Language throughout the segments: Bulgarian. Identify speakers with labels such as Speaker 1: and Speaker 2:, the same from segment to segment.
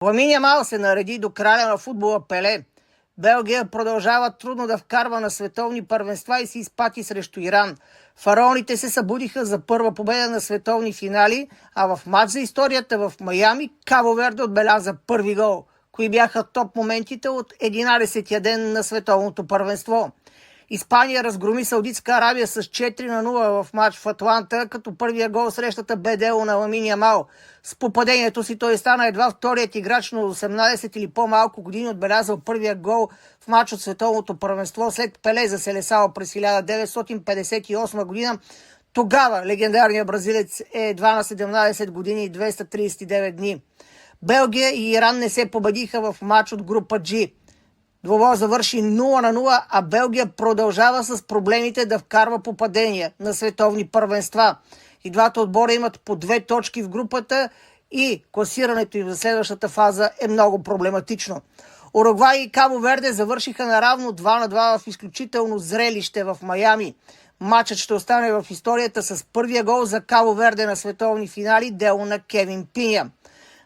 Speaker 1: Ламин Ямал се нареди до краля на футбола Пеле. Белгия продължава трудно да вкарва на световни първенства и се изпати срещу Иран. Фараоните се събудиха за първа победа на световни финали, а в матч за историята в Майами Кабо Верде отбеляза първи гол. Кои бяха топ моментите от 11-тия ден на световното първенство? Испания разгроми Саудитска Арабия с 4-0 в матч в Атланта, като първия гол срещата бе дело на Ламин Ямал. С попадението си той стана едва вторият играч на 18 или по-малко години, отбелязал първия гол в матч от световното първенство след Пеле за Селесао през 1958 година. Тогава легендарният бразилец е едва на 17 години и 239 дни. Белгия и Иран не се победиха в матч от група G. Двобой завърши 0-0, а Белгия продължава с проблемите да вкарва попадения на световни първенства. И двата отбора имат по 2 точки в групата и класирането им за следващата фаза е много проблематично. Уругвай и Кабо Верде завършиха наравно 2-2 в изключително зрелище в Майами. Матчът ще остане в историята с първия гол за Кабо Верде на световни финали, дело на Кевин Пиня.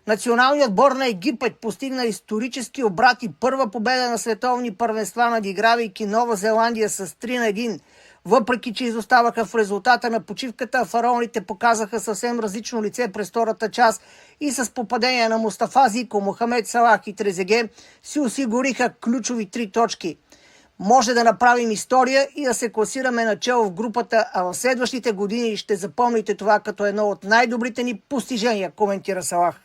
Speaker 1: Националният отбор на Египет постигна исторически обрат и първа победа на световни първенства, надигравайки Нова Зеландия с 3-1. Въпреки че изоставаха в резултата на почивката, фараоните показаха съвсем различно лице през втората част и с попадение на Мустафа Зико, Мохамед Салах и Трезеге си осигуриха ключови 3 точки. Може да направим история и да се класираме начело в групата, а в следващите години ще запомните това като едно от най-добрите ни постижения, коментира Салах.